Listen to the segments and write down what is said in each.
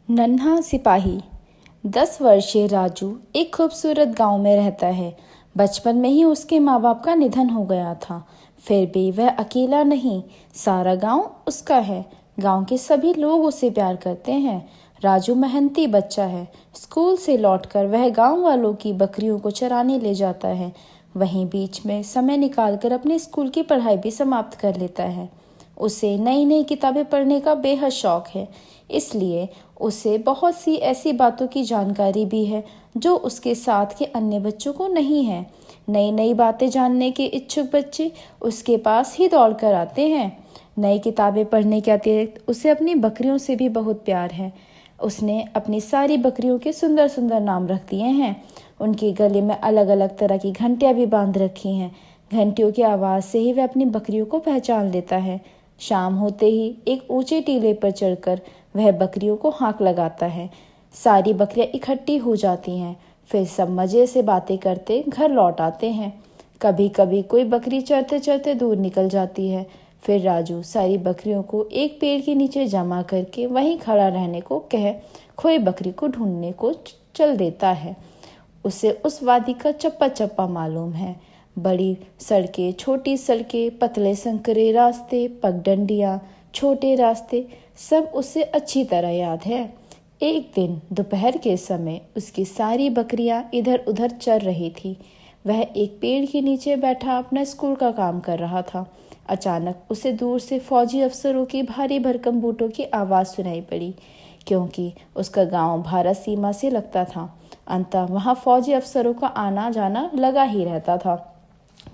नन्हा सिपाही। 10 वर्षीय राजू एक खूबसूरत गांव में रहता है। बचपन में ही उसके माँ बाप का निधन हो गया था। फिर भी वह अकेला नहीं, सारा गांव उसका है। गांव के सभी लोग उसे प्यार करते हैं। राजू मेहनती बच्चा है। स्कूल से लौटकर वह गांव वालों की बकरियों को चराने ले जाता है। वहीं बीच में समय निकालकर अपने स्कूल की पढ़ाई भी समाप्त कर लेता है। उसे नई नई किताबें पढ़ने का बेहद शौक है, इसलिए उसे बहुत सी ऐसी बातों की जानकारी भी है जो उसके साथ के अन्य बच्चों को नहीं है। नई नई बातें जानने के इच्छुक बच्चे उसके पास ही दौड़ कर आते हैं। नई किताबें पढ़ने के अतिरिक्त उसे अपनी बकरियों से भी बहुत प्यार है। उसने अपनी सारी बकरियों के सुंदर सुंदर नाम रख दिए हैं। उनके गले में अलग अलग तरह की घंटियां भी बांध रखी हैं। घंटियों की आवाज़ से ही वह अपनी बकरियों को पहचान लेता है। शाम होते ही एक ऊंचे टीले पर चढ़कर वह बकरियों को हाँक लगाता है। सारी बकरियां इकट्ठी हो जाती हैं। फिर सब मजे से बातें करते घर लौट आते हैं। कभी कभी कोई बकरी चरते चरते दूर निकल जाती है। फिर राजू सारी बकरियों को एक पेड़ के नीचे जमा करके वहीं खड़ा रहने को कह खोई बकरी को ढूंढने को चल देता है। उसे उस वादी का चप्पा चप्पा मालूम है। बड़ी सड़कें, छोटी सड़कें, पतले संकरे रास्ते, पगडंडियां, छोटे रास्ते, सब उसे अच्छी तरह याद है। एक दिन दोपहर के समय उसकी सारी बकरियां इधर उधर चर रही थी। वह एक पेड़ के नीचे बैठा अपना स्कूल का काम कर रहा था। अचानक उसे दूर से फौजी अफसरों की भारी भरकम बूटों की आवाज़ सुनाई पड़ी, क्योंकि उसका गांव भारत सीमा से लगता था। अंततः वहां फौजी अफसरों का आना जाना लगा ही रहता था।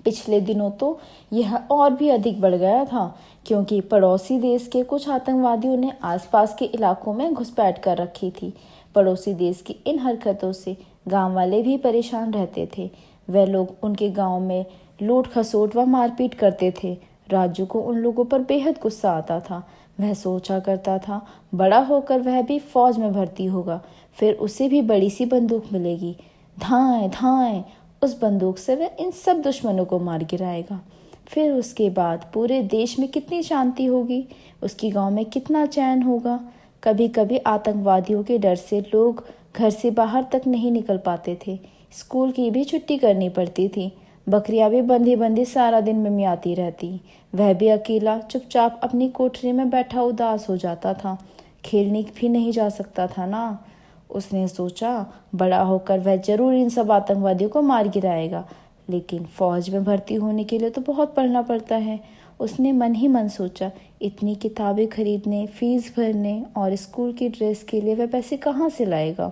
पिछले दिनों तो यह और भी अधिक बढ़ गया था, क्योंकि पड़ोसी देश के कुछ आतंकवादियों ने आसपास के इलाकों में घुसपैठ कर रखी थी। पड़ोसी देश की इन हरकतों से गांव वाले भी परेशान रहते थे। वह लोग उनके गांव में लूट खसोट व मारपीट करते थे। राजू को उन लोगों पर बेहद गुस्सा आता था। वह सोचा करता था, बड़ा होकर वह भी फौज में भर्ती होगा, फिर उसे भी बड़ी सी बंदूक मिलेगी। धाएं धाएं, उस बंदूक से वह इन सब दुश्मनों को मार गिराएगा। फिर उसके बाद पूरे देश में कितनी शांति होगी, उसकी गांव में कितना चैन होगा। कभी कभी आतंकवादियों के डर से लोग घर से बाहर तक नहीं निकल पाते थे। स्कूल की भी छुट्टी करनी पड़ती थी। बकरियां भी बंधी बंधी सारा दिन मिमियाती रहती। वह भी अकेला चुपचाप अपनी कोठरी में बैठा उदास हो जाता था। खेलने भी नहीं जा सकता था ना। उसने सोचा, बड़ा होकर वह जरूर इन सब आतंकवादियों को मार गिराएगा, लेकिन फौज में भर्ती होने के लिए तो बहुत पढ़ना पड़ता है। उसने मन ही मन सोचा, इतनी किताबें खरीदने, फीस भरने और स्कूल की ड्रेस के लिए वह पैसे कहाँ से लाएगा।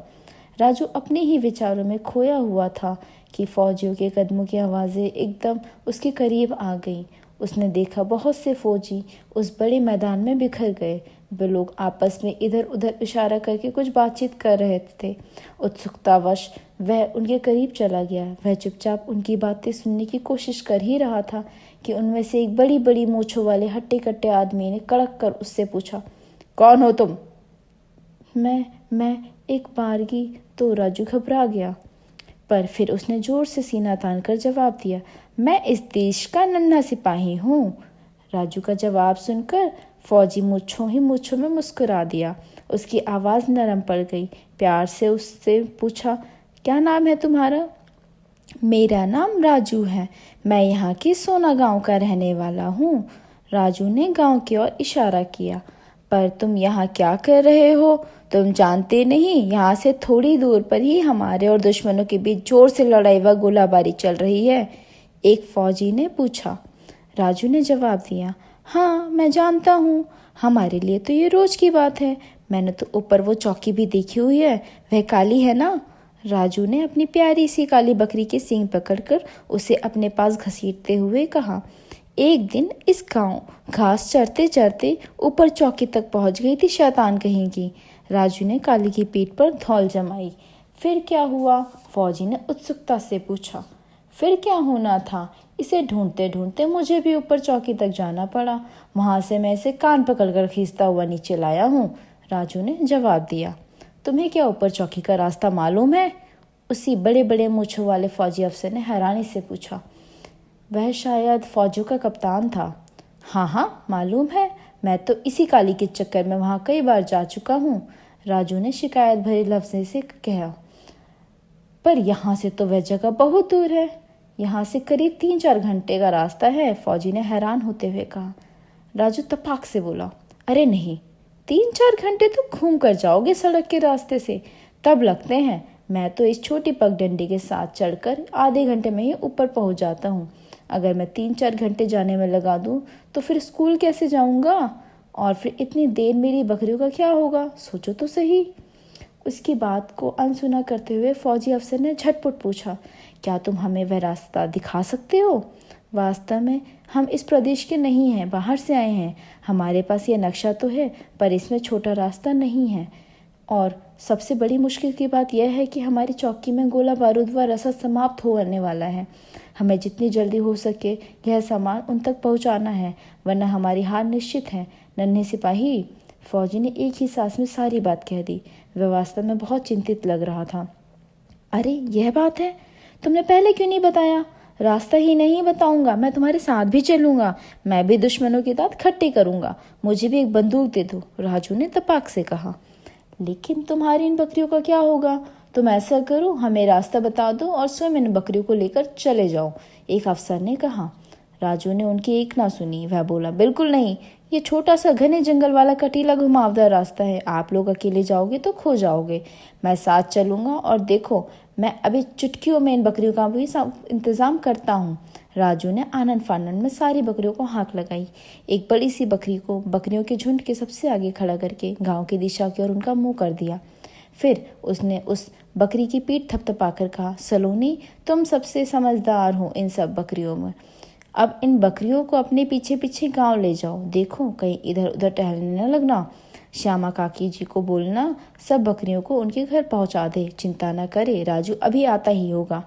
राजू अपने ही विचारों में खोया हुआ था कि फौजियों के कदमों की आवाज़ें एकदम उसके करीब आ गईं। उसने देखा बहुत से फौजी उस बड़े मैदान में बिखर गए। वे लोग आपस में इधर उधर इशारा करके कुछ बातचीत कर रहे थे। उत्सुकतावश वह उनके करीब चला गया। वह चुपचाप उनकी बातें सुनने की कोशिश कर ही रहा था कि उनमें से एक बड़ी बड़ी मूंछों वाले हट्टे कट्टे आदमी ने कड़क कर उससे पूछा, कौन हो तुम? मैं एक बारगी। तो राजू घबरा गया, पर फिर उसने जोर से सीना तान कर जवाब दिया, मैं इस देश का नन्हा सिपाही हूँ। राजू का जवाब सुनकर फौजी मूंछों ही मूंछों में मुस्कुरा दिया। उसकी आवाज़ नरम पड़ गई। प्यार से उससे पूछा, क्या नाम है तुम्हारा? मेरा नाम राजू है। मैं यहाँ की सोना गांव का रहने वाला हूँ। राजू ने गांव की ओर इशारा किया। पर तुम यहाँ क्या कर रहे हो? तुम जानते नहीं, यहाँ से थोड़ी दूर पर ही हमारे और दुश्मनों के बीच जोर से लड़ाई व गोलाबारी चल रही है, एक फौजी ने पूछा। राजू ने जवाब दिया, हाँ मैं जानता हूँ, हमारे लिए तो ये रोज की बात है। मैंने तो ऊपर वो चौकी भी देखी हुई है, वह काली है ना? राजू ने अपनी प्यारी सी काली बकरी के सींग पकड़कर उसे अपने पास घसीटते हुए कहा। एक दिन इस गांव घास चरते चरते ऊपर चौकी तक पहुंच गई थी शैतान कहीं की। राजू ने काली की पीठ पर धौल जमाई। फिर क्या हुआ? फौजी ने उत्सुकता से पूछा। फिर क्या होना था? इसे ढूंढते ढूंढते मुझे भी ऊपर चौकी तक जाना पड़ा। वहां से मैं इसे कान पकड़कर खींचता हुआ नीचे लाया हूँ, राजू ने जवाब दिया। तुम्हें क्या ऊपर चौकी का रास्ता मालूम है? उसी बड़े बड़े मूंछों वाले फौजी अफसर ने हैरानी से पूछा। वह शायद फौजियों का कप्तान था। हाँ हाँ मालूम है, मैं तो इसी काली के चक्कर में वहाँ कई बार जा चुका हूँ। राजू ने शिकायत भरे लफ्ज़ से कहा। पर यहाँ से तो वह जगह बहुत दूर है, यहाँ से करीब 3-4 घंटे का रास्ता है, फौजी ने हैरान होते हुए कहा। राजू तपाक से बोला, अरे नहीं, 3-4 घंटे तो घूम कर जाओगे सड़क के रास्ते से, तब लगते हैं। मैं तो इस छोटी पगडंडी के साथ चढ़कर आधे घंटे में ही ऊपर पहुंच जाता हूँ। अगर मैं 3-4 घंटे जाने में लगा दूँ तो फिर स्कूल कैसे जाऊँगा, और फिर इतनी देर मेरी बकरियों का क्या होगा, सोचो तो सही। उसकी बात को अनसुना करते हुए फौजी अफसर ने झटपट पूछा, क्या तुम हमें वह रास्ता दिखा सकते हो? वास्तव में हम इस प्रदेश के नहीं हैं, बाहर से आए हैं। हमारे पास यह नक्शा तो है, पर इसमें छोटा रास्ता नहीं है। और सबसे बड़ी मुश्किल की बात यह है कि हमारी चौकी में गोला बारूद व रसद समाप्त होने वाला है। हमें जितनी जल्दी हो सके यह सामान उन तक पहुंचाना है, वरना हमारी हार निश्चित है। नन्हे सिपाही, फौजी ने एक ही सांस में सारी बात कह दी। वह वास्तव में बहुत चिंतित लग रहा था। अरे यह बात है, तुमने पहले क्यों नहीं बताया? रास्ता ही नहीं बताऊंगा, मैं तुम्हारे साथ भी चलूंगा। मैं भी दुश्मनों की दांत खट्टी करूंगा। मुझे भी एक बंदूक दे दो, राजू ने तपाक से कहा। लेकिन तुम्हारी इन बकरियों का क्या होगा? तुम ऐसा करो, हमें रास्ता बता दो और स्वयं इन बकरियों को लेकर चले जाओ, एक अफसर ने कहा। राजू ने उनकी एक ना सुनी। वह बोला, बिल्कुल नहीं, ये छोटा सा घने जंगल वाला कटीला घुमावदार रास्ता है। आप लोग अकेले जाओगे तो खो जाओगे। मैं साथ चलूंगा, और देखो, मैं अभी चुटकियों में इन बकरियों का भी इंतजाम करता हूँ। राजू ने आनंद फानंद में सारी बकरियों को हाँक लगाई। एक बड़ी सी बकरी को बकरियों के झुंड के सबसे आगे खड़ा करके गांव की दिशा की ओर उनका मुंह कर दिया। फिर उसने उस बकरी की पीठ थपथपाकर कहा, सलोनी, तुम सबसे समझदार हो इन सब बकरियों में। अब इन बकरियों को अपने पीछे पीछे गांव ले जाओ। देखो कहीं इधर उधर टहलने न लगना। श्यामा काकी जी को बोलना सब बकरियों को उनके घर पहुंचा दे। चिंता न करे, राजू अभी आता ही होगा।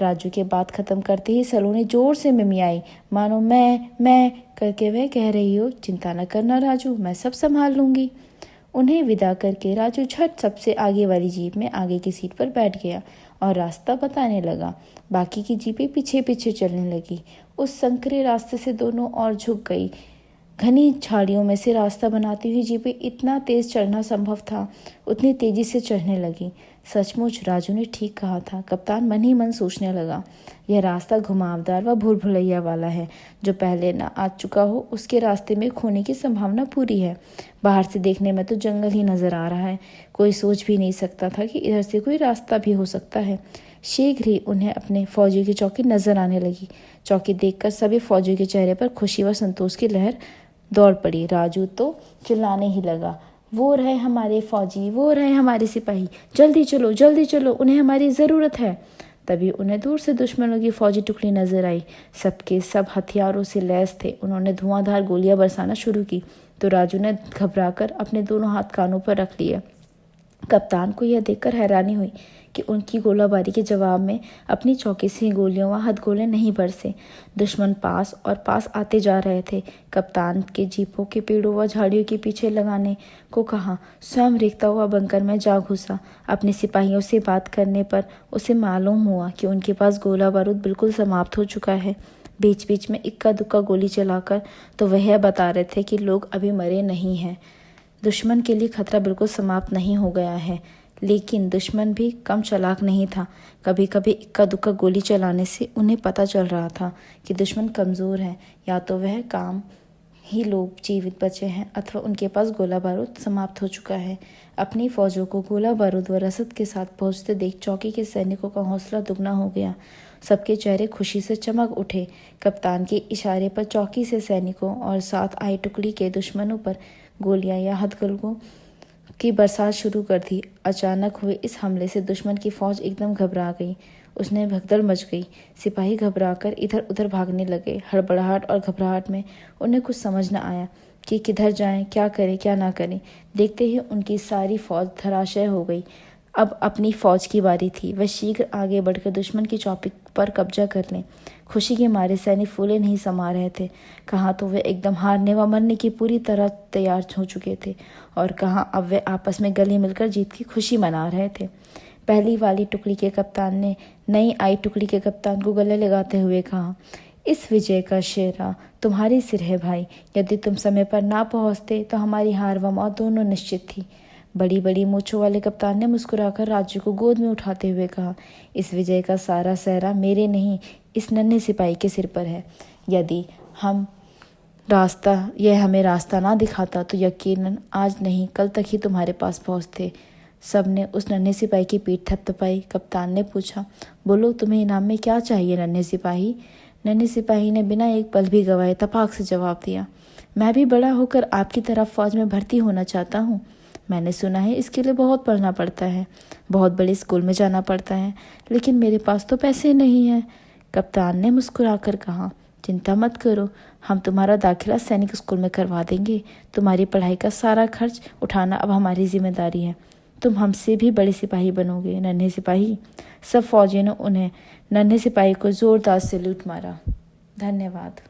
राजू के बात खत्म करते ही सलोनी जोर से मिमियाई, मानो मैं करके वह कह रही हो, चिंता न करना राजू, मैं सब संभाल लूंगी। उन्हें विदा करके राजू झट सबसे आगे वाली जीप में आगे की सीट पर बैठ गया और रास्ता बताने लगा। बाकी की जीपें पीछे पीछे चलने लगी। उस संकरे रास्ते से दोनों ओर झुक गई। घनी झाड़ियों में से रास्ता बनाती हुई जीपें इतना तेज चढ़ना संभव था उतनी तेजी से चढ़ने लगी। सचमुच राजू ने ठीक कहा था। कप्तान मन ही मन सोचने लगा, यह रास्ता घुमावदार व भूल भुलैया वाला है। जो पहले न आ चुका हो उसके रास्ते में खोने की संभावना पूरी है। बाहर से देखने में तो जंगल ही नजर आ रहा है। कोई सोच भी नहीं सकता था कि इधर से कोई रास्ता भी हो सकता है। शीघ्र ही उन्हें अपने फौजियों की चौकी नजर आने लगी। चौकी देखकर सभी फौजियों के चेहरे पर खुशी व संतोष की लहर दौड़ पड़ी। राजू तो चिल्लाने ही लगा, वो रहे हमारे फौजी, वो रहे हमारे सिपाही, जल्दी चलो, उन्हें हमारी ज़रूरत है। तभी उन्हें दूर से दुश्मनों की फौजी टुकड़ी नजर आई। सबके सब हथियारों से लैस थे। उन्होंने धुआंधार गोलियां बरसाना शुरू की तो राजू ने घबराकर अपने दोनों हाथ कानों पर रख लिए। कप्तान को यह देखकर हैरानी हुई कि उनकी गोलाबारी के जवाब में अपनी चौकी से गोलियों व हथगोले नहीं बरसे। दुश्मन पास और पास आते जा रहे थे। कप्तान के जीपों के पेड़ों व झाड़ियों के पीछे लगाने को कहा। स्वयं रेखता हुआ बंकर में जा घुसा। अपने सिपाहियों से बात करने पर उसे मालूम हुआ कि उनके पास गोला बारूद बिल्कुल समाप्त हो चुका है। बीच बीच में इक्का दुक्का गोली चलाकर तो वह बता रहे थे कि लोग अभी मरे नहीं हैं। दुश्मन के लिए खतरा बिल्कुल समाप्त नहीं हो गया है। लेकिन दुश्मन भी कम चालाक नहीं था। कभी कभी इक्का दुक्का गोली चलाने से उन्हें पता चल रहा था कि दुश्मन कमज़ोर है, या तो वह काम ही लोग जीवित बचे हैं अथवा उनके पास गोला बारूद समाप्त हो चुका है। अपनी फौजों को गोला बारूद व रसद के साथ पहुंचते देख चौकी के सैनिकों का हौसला दुगना हो गया। सबके चेहरे खुशी से चमक उठे। कप्तान के इशारे पर चौकी से सैनिकों और साथ आई टुकड़ी के दुश्मनों पर गोलियां या हथगोलों की बरसात शुरू कर दी। अचानक हुए इस हमले से दुश्मन की फौज एकदम घबरा गई। उसने भगदड़ मच गई। सिपाही घबराकर इधर उधर भागने लगे। हड़बड़ाहट और घबराहट में उन्हें कुछ समझ न आया कि किधर जाएं, क्या करें क्या ना करें। देखते ही उनकी सारी फौज धराशय हो गई। अब अपनी फौज की बारी थी। वह शीघ्र आगे बढ़कर दुश्मन की चौकी पर कब्जा कर लें। खुशी के मारे सैनिक फूले नहीं समा रहे थे। कहाँ तो वे एकदम हारने व मरने की पूरी तरह तैयार हो चुके थे, और कहाँ अब वे आपस में गले मिलकर जीत की खुशी मना रहे थे। पहली वाली टुकड़ी के कप्तान ने नई आई टुकड़ी के कप्तान को गले लगाते हुए कहा, इस विजय का श्रेय तुम्हारी सिर है भाई। यदि तुम समय पर ना पहुंचते तो हमारी हार व मौत दोनों निश्चित थी। बड़ी बड़ी मूंछों वाले कप्तान ने मुस्कुराकर राजू को गोद में उठाते हुए कहा, इस विजय का सारा सहरा मेरे नहीं, इस नन्हे सिपाही के सिर पर है। यदि यह हमें रास्ता ना दिखाता तो यकीनन आज नहीं कल तक ही तुम्हारे पास पहुंचते। सबने उस नन्हे सिपाही की पीठ थपथपाई। कप्तान ने पूछा, बोलो तुम्हें इनाम में क्या चाहिए नन्हे सिपाही? नन्हे सिपाही ने बिना एक पल भी गवाए तपाक से जवाब दिया, मैं भी बड़ा होकर आपकी तरह फौज में भर्ती होना चाहता हूँ। मैंने सुना है इसके लिए बहुत पढ़ना पड़ता है, बहुत बड़े स्कूल में जाना पड़ता है, लेकिन मेरे पास तो पैसे नहीं हैं। कप्तान ने मुस्कुराकर कहा, चिंता मत करो, हम तुम्हारा दाखिला सैनिक स्कूल में करवा देंगे। तुम्हारी पढ़ाई का सारा खर्च उठाना अब हमारी जिम्मेदारी है। तुम हमसे भी बड़े सिपाही बनोगे नन्हे सिपाही। सब फौजियों ने उन्हें नन्हे सिपाही को जोरदार सैल्यूट मारा। धन्यवाद।